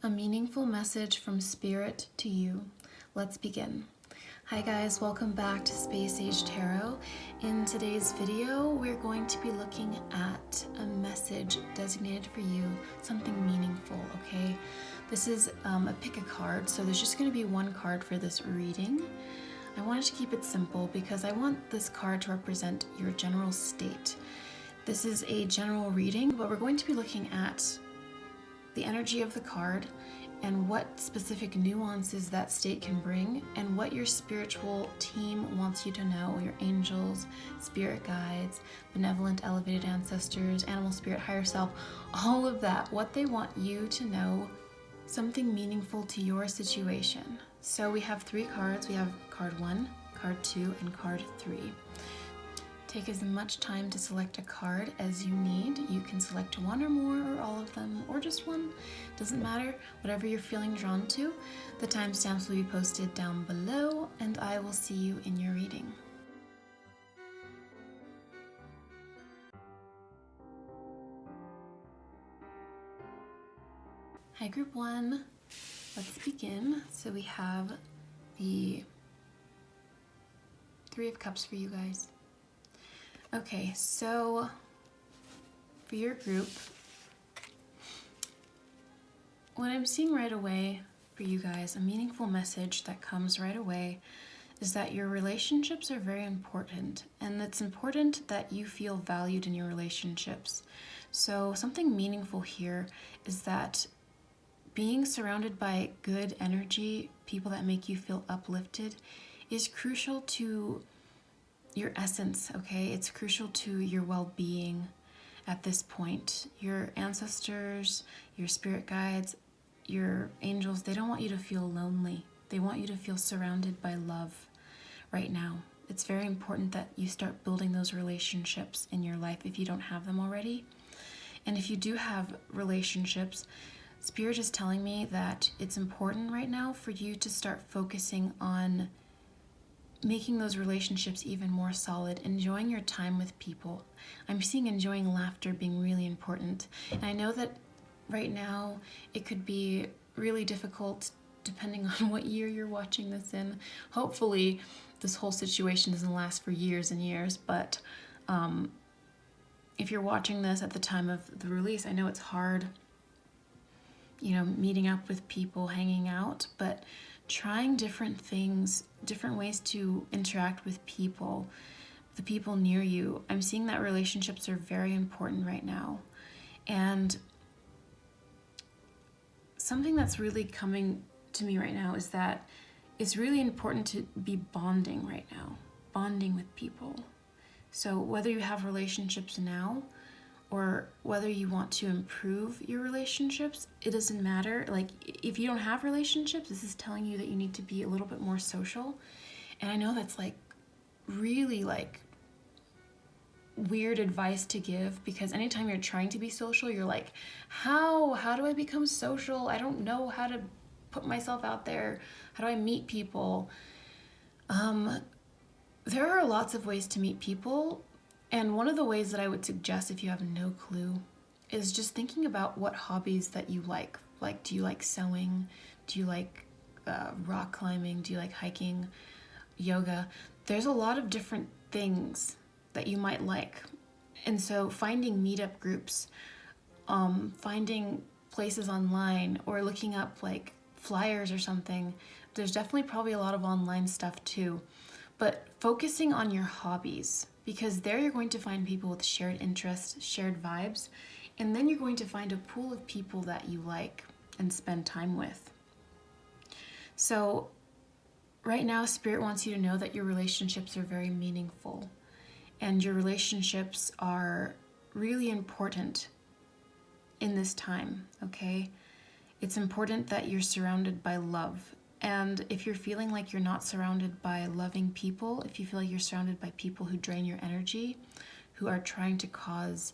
A meaningful message from Spirit to you. Let's begin. Hi guys, welcome back to Space Age Tarot. In today's video, we're going to be looking at a message designated for you, something meaningful, okay? This is a pick a card, so there's just going to be one card for this reading. I wanted to keep it simple because I want this card to represent your general state. This is a general reading, but we're going to be looking at the energy of the card and what specific nuances that state can bring and what your spiritual team wants you to know, your angels, spirit guides, benevolent elevated ancestors, animal spirit, higher self, all of that, what they want you to know, something meaningful to your situation. So we have three cards. We have card 1, card 2, and card 3. Take as much time to select a card as you need. You can select one or more or all of them or just one. Doesn't matter, whatever you're feeling drawn to. The timestamps will be posted down below and I will see you in your reading. Hi group 1, let's begin. So we have the 3 of Cups for you guys. Okay, so for your group, what I'm seeing right away for you guys, a meaningful message that comes right away is that your relationships are very important, and it's important that you feel valued in your relationships. So something meaningful here is that being surrounded by good energy, people that make you feel uplifted, is crucial to your essence, okay? It's crucial to your well-being at this point. Your ancestors, your spirit guides, your angels, they don't want you to feel lonely. They want you to feel surrounded by love right now. It's very important that you start building those relationships in your life if you don't have them already. And if you do have relationships, Spirit is telling me that it's important right now for you to start focusing on making those relationships even more solid, enjoying your time with people. I'm seeing enjoying laughter being really important. And I know that right now it could be really difficult depending on what year you're watching this in. Hopefully this whole situation doesn't last for years and years, but if you're watching this at the time of the release, I know it's hard, you know, meeting up with people, hanging out, but trying different things, different ways to interact with people, the people near you. I'm seeing that relationships are very important right now. And something that's really coming to me right now is that it's really important to be bonding right now, bonding with people. So whether you have relationships now or whether you want to improve your relationships, it doesn't matter. Like, if you don't have relationships, this is telling you that you need to be a little bit more social. And I know that's like really like weird advice to give, because anytime you're trying to be social, you're like, how do I become social? I don't know how to put myself out there. How do I meet people? There are lots of ways to meet people. And one of the ways that I would suggest, if you have no clue, is just thinking about what hobbies that you like. Like, do you like sewing? Do you like rock climbing? Do you like hiking, yoga? There's a lot of different things that you might like. And so finding meetup groups, finding places online, or looking up like flyers or something. There's definitely probably a lot of online stuff too. But focusing on your hobbies, because there you're going to find people with shared interests, shared vibes, and then you're going to find a pool of people that you like and spend time with. So right now, Spirit wants you to know that your relationships are very meaningful, and your relationships are really important in this time, okay? It's important that you're surrounded by love. And if you're feeling like you're not surrounded by loving people, if you feel like you're surrounded by people who drain your energy, who are trying to cause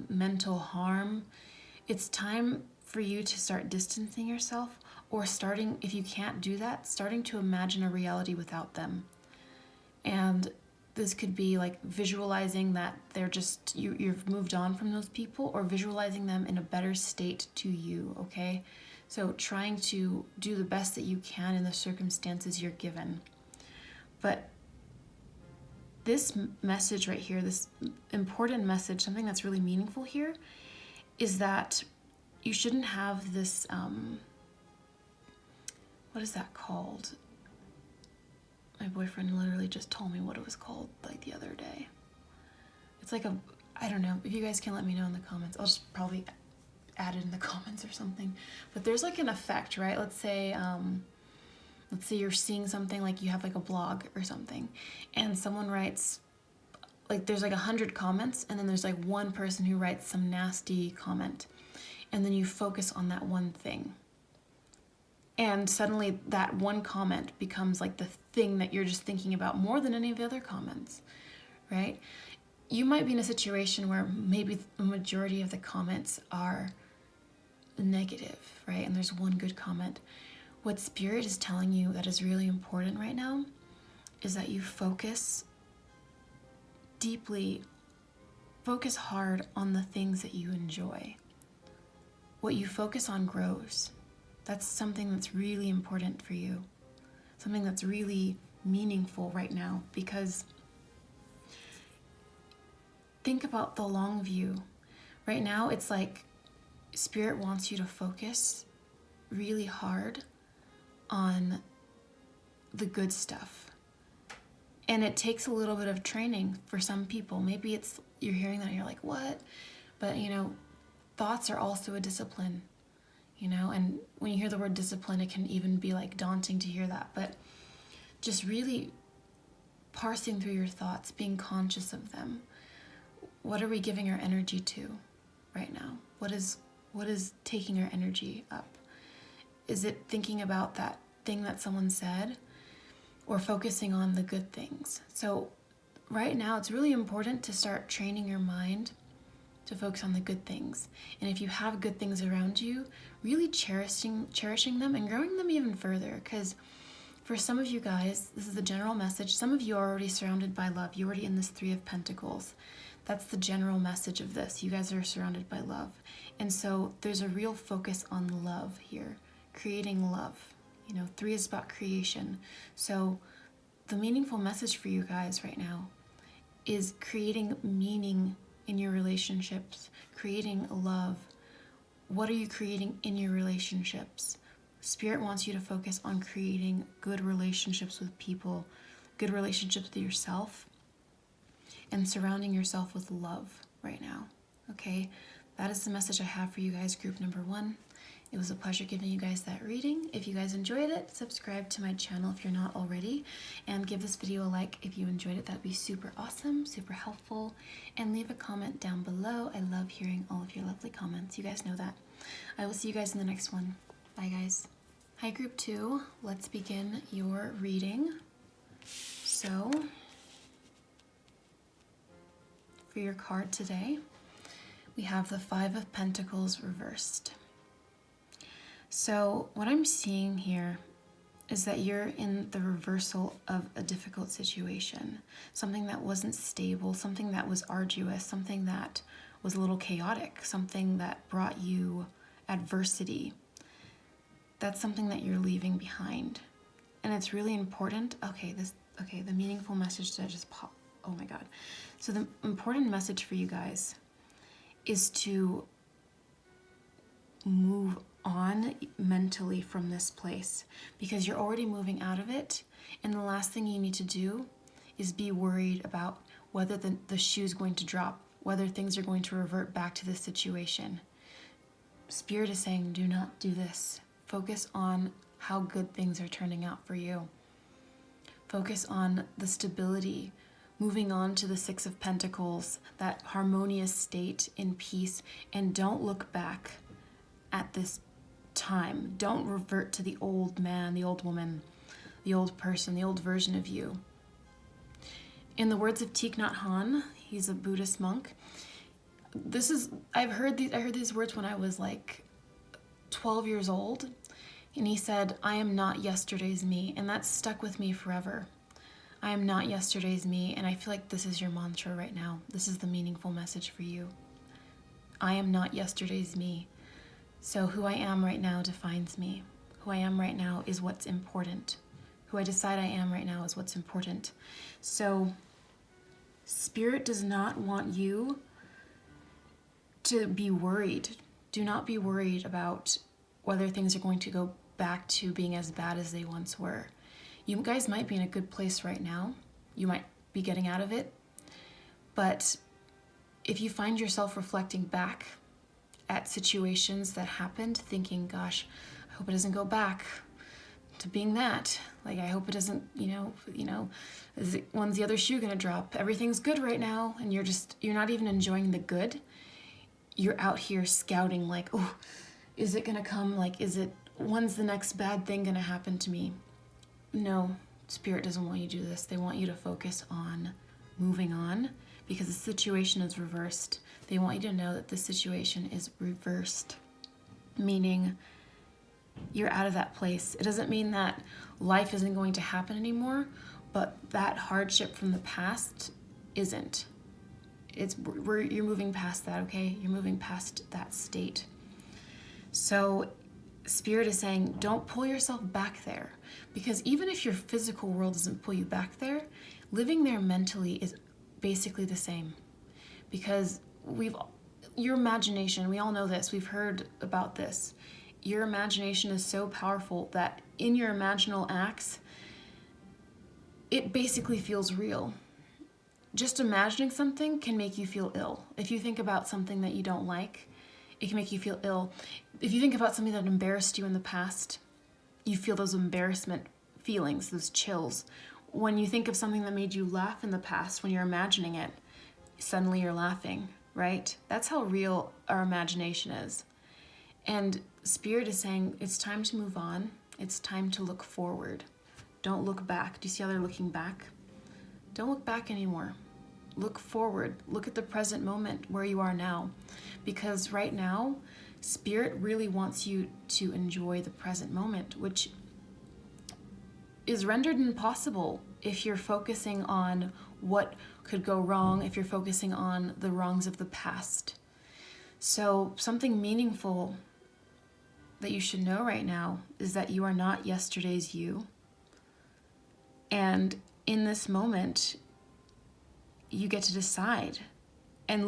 mental harm, it's time for you to start distancing yourself, or starting, if you can't do that, starting to imagine a reality without them. And this could be like visualizing that they're just, you've moved on from those people, or visualizing them in a better state to you, okay? So trying to do the best that you can in the circumstances you're given. But this message right here, this important message, something that's really meaningful here, is that you shouldn't have this, what is that called? My boyfriend literally just told me what it was called like the other day. It's like I don't know, if you guys can let me know in the comments, I'll just probably add it in the comments or something. But there's like an effect, right? Let's say you're seeing something, like you have like a blog or something, and someone writes, like there's like 100 comments, and then there's like one person who writes some nasty comment, and then you focus on that one thing. And suddenly that one comment becomes like the thing that you're just thinking about more than any of the other comments, right? You might be in a situation where maybe the majority of the comments are negative, right? And there's one good comment. What Spirit is telling you that is really important right now is that you focus deeply, focus hard on the things that you enjoy. What you focus on grows. That's something that's really important for you. Something that's really meaningful right now, because think about the long view. Right now, it's like Spirit wants you to focus really hard on the good stuff. And it takes a little bit of training for some people. Maybe it's, you're hearing that and you're like, what? But thoughts are also a discipline. And when you hear the word discipline, it can even be like daunting to hear that. But just really parsing through your thoughts, being conscious of them. What are we giving our energy to right now? What is taking our energy up? Is it thinking about that thing that someone said, or focusing on the good things? So right now, it's really important to start training your mind to focus on the good things. And if you have good things around you, really cherishing them and growing them even further. Because for some of you guys, this is the general message. Some of you are already surrounded by love. You're already in this 3 of Pentacles. That's the general message of this. You guys are surrounded by love. And so there's a real focus on love here, creating love. 3 is about creation. So the meaningful message for you guys right now is creating meaning in your relationships, creating love. What are you creating in your relationships? Spirit wants you to focus on creating good relationships with people, good relationships with yourself, and surrounding yourself with love right now. Okay, that is the message I have for you guys, group number 1. It was a pleasure giving you guys that reading. If you guys enjoyed it, subscribe to my channel if you're not already, and give this video a like if you enjoyed it. That'd be super awesome, super helpful. And leave a comment down below. I love hearing all of your lovely comments. You guys know that. I will see you guys in the next one. Bye, guys. Hi, group 2. Let's begin your reading. So, for your card today, we have the 5 of Pentacles reversed. So what I'm seeing here is that you're in the reversal of a difficult situation, something that wasn't stable, something that was arduous, something that was a little chaotic, something that brought you adversity. That's something that you're leaving behind. And it's really important. The meaningful message that just popped. Oh my God. So the important message for you guys is to move on mentally from this place, because you're already moving out of it, and the last thing you need to do is be worried about whether the shoe's going to drop, whether things are going to revert back to this situation. Spirit is saying, do not do this. Focus on how good things are turning out for you. Focus on the stability, moving on to the 6 of Pentacles, that harmonious state in peace, and don't look back at this time. Don't revert to the old man, the old woman, the old person, the old version of you. In the words of Thich Nhat Hanh, he's a Buddhist monk. I heard these words when I was like 12 years old, and he said, "I am not yesterday's me," and that stuck with me forever. I am not yesterday's me, and I feel like this is your mantra right now. This is the meaningful message for you. I am not yesterday's me. So who I am right now defines me. Who I am right now is what's important. Who I decide I am right now is what's important. So Spirit does not want you to be worried. Do not be worried about whether things are going to go back to being as bad as they once were. You guys might be in a good place right now. You might be getting out of it. But if you find yourself reflecting back at situations that happened, thinking, gosh, I hope it doesn't go back to being that. Like, I hope it doesn't, when's the other shoe gonna drop? Everything's good right now, and you're not even enjoying the good. You're out here scouting like, oh, is it gonna come? Like, when's the next bad thing gonna happen to me? No, Spirit doesn't want you to do this. They want you to focus on moving on, because the situation is reversed. They want you to know that the situation is reversed, meaning you're out of that place. It doesn't mean that life isn't going to happen anymore, but that hardship from the past isn't. You're moving past that, okay? You're moving past that state. So Spirit is saying, don't pull yourself back there, because even if your physical world doesn't pull you back there, living there mentally is basically the same. Because your imagination, we all know this, we've heard about this. Your imagination is so powerful that in your imaginal acts, it basically feels real. Just imagining something can make you feel ill. If you think about something that you don't like, it can make you feel ill. If you think about something that embarrassed you in the past, you feel those embarrassment feelings, those chills. When you think of something that made you laugh in the past, when you're imagining it, suddenly you're laughing, right? That's how real our imagination is. And Spirit is saying, it's time to move on. It's time to look forward. Don't look back. Do you see how they're looking back? Don't look back anymore. Look forward. Look at the present moment where you are now. Because right now, Spirit really wants you to enjoy the present moment, which is rendered impossible if you're focusing on what could go wrong, if you're focusing on the wrongs of the past. So something meaningful that you should know right now is that you are not yesterday's you. And in this moment, you get to decide and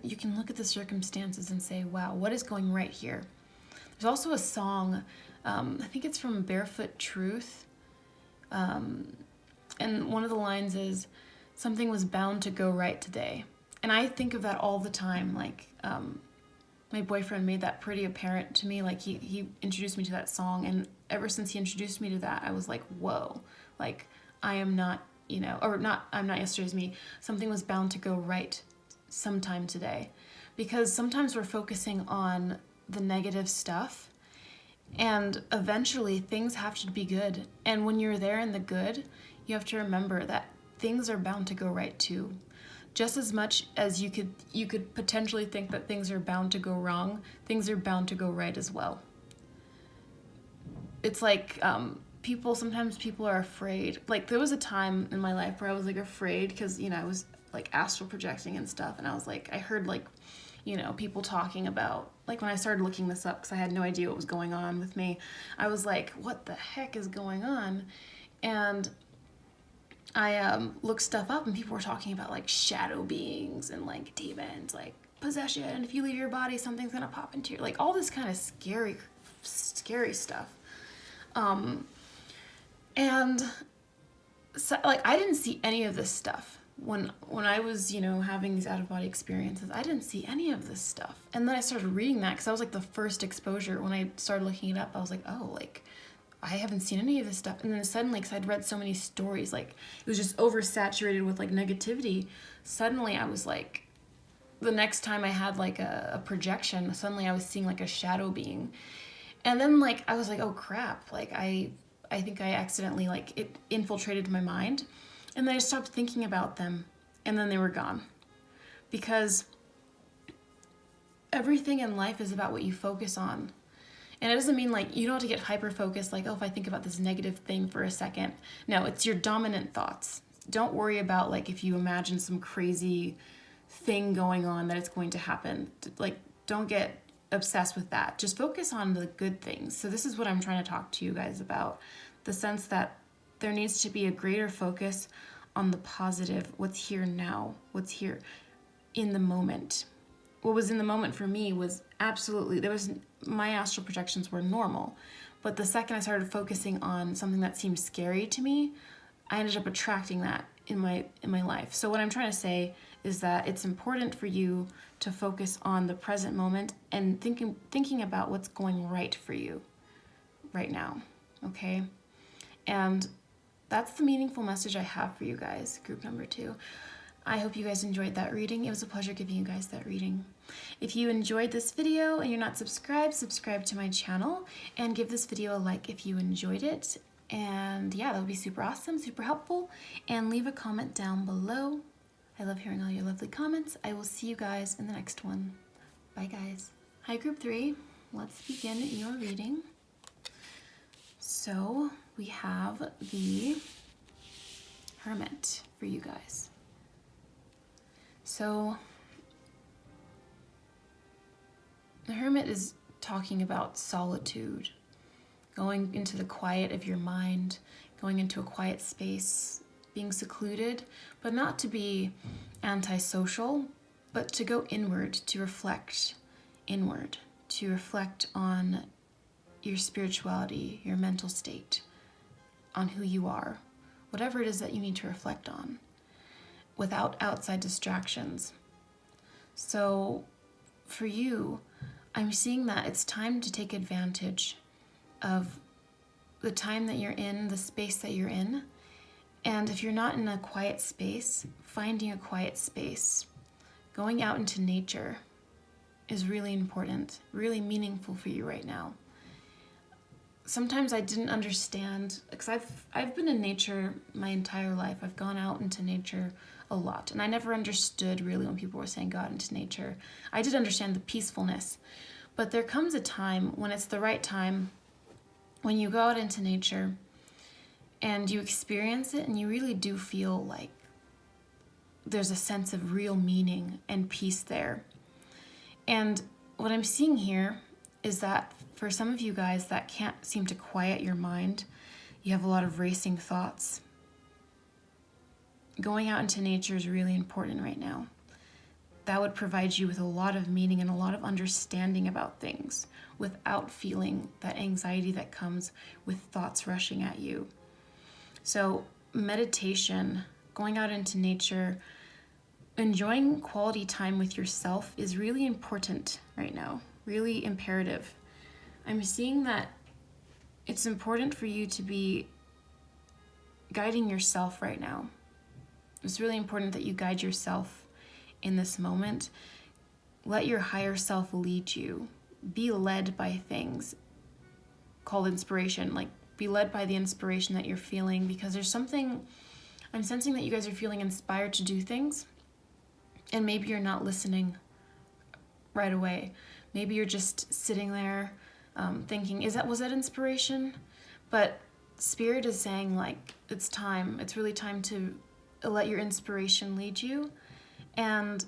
you can look at the circumstances and say, wow, what is going right here? There's also a song, I think it's from Barefoot Truth. And one of the lines is, something was bound to go right today. And I think of that all the time. Like, my boyfriend made that pretty apparent to me. Like, he introduced me to that song. And ever since he introduced me to that, I was like, whoa, like, I am not, I'm not yesterday's me. Something was bound to go right sometime today. Because sometimes we're focusing on the negative stuff, and eventually things have to be good. And when you're there in the good, you have to remember that things are bound to go right too. Just as much as you could potentially think that things are bound to go wrong, things are bound to go right as well. It's like sometimes people are afraid. Like, there was a time in my life where I was like afraid because, I was like astral projecting and stuff. And I was like, I heard like, people talking about, like, when I started looking this up because I had no idea what was going on with me, I was like, what the heck is going on? And I looked stuff up, and people were talking about like shadow beings and like demons, like possession. If you leave your body, something's gonna pop into your, like, all this kind of scary stuff. And so, like, I didn't see any of this stuff when I was, having these out-of-body experiences. I didn't see any of this stuff. And then I started reading that because that was like the first exposure. When I started looking it up, I was like, oh, like, I haven't seen any of this stuff. And then suddenly, because I'd read so many stories, like, it was just oversaturated with like negativity. Suddenly I was like, the next time I had like a projection, suddenly I was seeing like a shadow being. And then like, I was like, oh crap, like I think I accidentally, like, it infiltrated my mind. And then I stopped thinking about them, and then they were gone. Because everything in life is about what you focus on. And it doesn't mean like you don't have to get hyper-focused, like, oh, if I think about this negative thing for a second. No, it's your dominant thoughts. Don't worry about like if you imagine some crazy thing going on that it's going to happen. Like, don't get obsess with that. Just focus on the good things. So this is what I'm trying to talk to you guys about. The sense that there needs to be a greater focus on the positive, what's here now, what's here in the moment. What was in the moment for me was absolutely, my astral projections were normal. But the second I started focusing on something that seemed scary to me, I ended up attracting that in my life. So what I'm trying to say is that it's important for you to focus on the present moment and thinking about what's going right for you right now, okay? And that's the meaningful message I have for you guys, group number 2. I hope you guys enjoyed that reading. It was a pleasure giving you guys that reading. If you enjoyed this video and you're not subscribed, subscribe to my channel and give this video a like if you enjoyed it. And yeah, that would be super awesome, super helpful. And leave a comment down below. I love hearing all your lovely comments. I will see you guys in the next one. Bye, guys. Hi, group 3. Let's begin your reading. So we have the Hermit for you guys. So the Hermit is talking about solitude, going into the quiet of your mind, going into a quiet space, being secluded, but not to be antisocial, but to go inward, to reflect inward, to reflect on your spirituality, your mental state, on who you are, whatever it is that you need to reflect on, without outside distractions. So for you, I'm seeing that it's time to take advantage of the time that you're in, the space that you're in. And if you're not in a quiet space, finding a quiet space, going out into nature is really important, really meaningful for you right now. Sometimes I didn't understand, because I've been in nature my entire life. I've gone out into nature a lot, and I never understood really when people were saying go out into nature. I did understand the peacefulness, but there comes a time when it's the right time, when you go out into nature and you experience it and you really do feel like there's a sense of real meaning and peace there. And what I'm seeing here is that for some of you guys that can't seem to quiet your mind, you have a lot of racing thoughts. Going out into nature is really important right now. That would provide you with a lot of meaning and a lot of understanding about things without feeling that anxiety that comes with thoughts rushing at you. So meditation, going out into nature, enjoying quality time with yourself is really important right now, really imperative. I'm seeing that it's important for you to be guiding yourself right now. It's really important that you guide yourself in this moment. Let your higher self lead you. Be led by things called inspiration. Like, be led by the inspiration that you're feeling, because there's something, I'm sensing that you guys are feeling inspired to do things, and maybe you're not listening right away. Maybe you're just sitting there thinking, was that inspiration? But Spirit is saying, like, it's time. It's really time to let your inspiration lead you and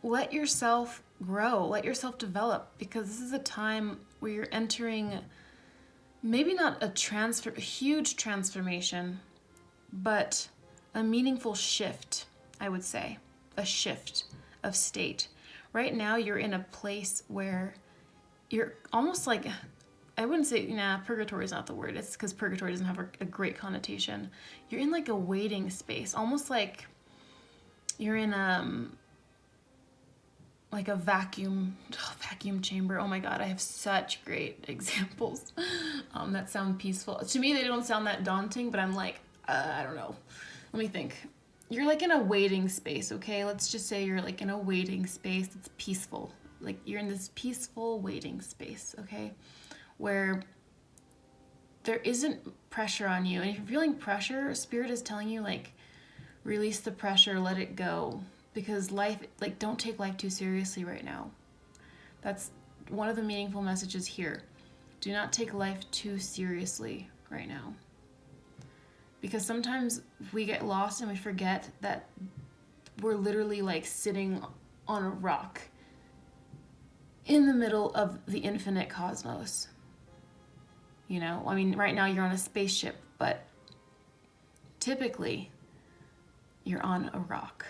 let yourself grow, let yourself develop, because this is a time where you're entering maybe not a huge transformation, but a meaningful shift, I would say, a shift of state. Right now, you're in a place where you're almost like, I wouldn't say, purgatory is not the word. It's because purgatory doesn't have a great connotation. You're in like a waiting space, almost like you're in like a vacuum chamber. Oh my God, I have such great examples that sound peaceful. To me, they don't sound that daunting, but I'm like, I don't know. Let me think. You're like in a waiting space, okay? Let's just say you're like in a waiting space that's peaceful. Like you're in this peaceful waiting space, okay? Where there isn't pressure on you. And if you're feeling pressure, Spirit is telling you, like, release the pressure, let it go. Because life, like, don't take life too seriously right now. That's one of the meaningful messages here. Do not take life too seriously right now. Because sometimes we get lost and we forget that we're literally like sitting on a rock in the middle of the infinite cosmos. You know, I mean, right now you're on a spaceship, but typically you're on a rock.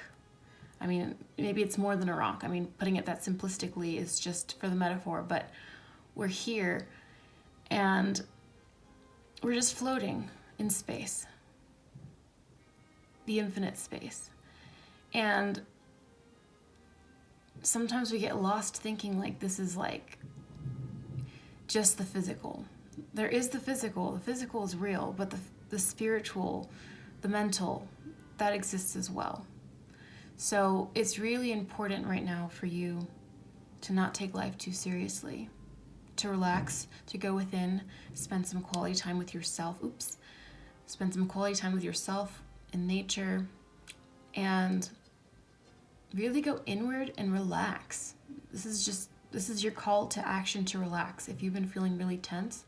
I mean, maybe it's more than a rock. I mean, putting it that simplistically is just for the metaphor, but we're here and we're just floating in space, the infinite space. And sometimes we get lost thinking like this is like just the physical. There is the physical is real, but the spiritual, the mental, that exists as well. So it's really important right now for you to not take life too seriously, to relax, to go within, spend some quality time with yourself. Spend some quality time with yourself in nature, and really go inward and relax. This is your call to action, to relax. If you've been feeling really tense,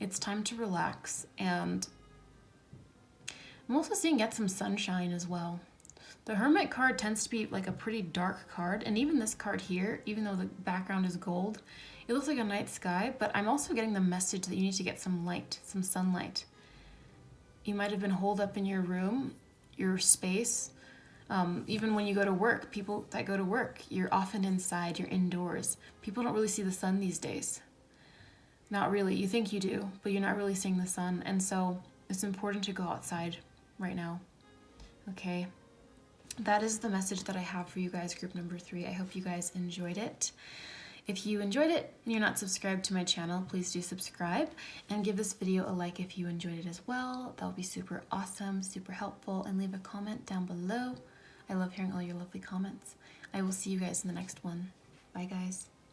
it's time to relax. And I'm also seeing get some sunshine as well. The Hermit card tends to be like a pretty dark card, and even this card here, even though the background is gold, it looks like a night sky, but I'm also getting the message that you need to get some light, some sunlight. You might have been holed up in your room, your space. Even when you go to work, people that go to work, you're often inside, you're indoors. People don't really see the sun these days. Not really. You think you do, but you're not really seeing the sun. And so it's important to go outside right now. Okay? That is the message that I have for you guys, group number 3. I hope you guys enjoyed it. If you enjoyed it and you're not subscribed to my channel, please do subscribe and give this video a like if you enjoyed it as well. That would be super awesome, super helpful, and leave a comment down below. I love hearing all your lovely comments. I will see you guys in the next one. Bye, guys.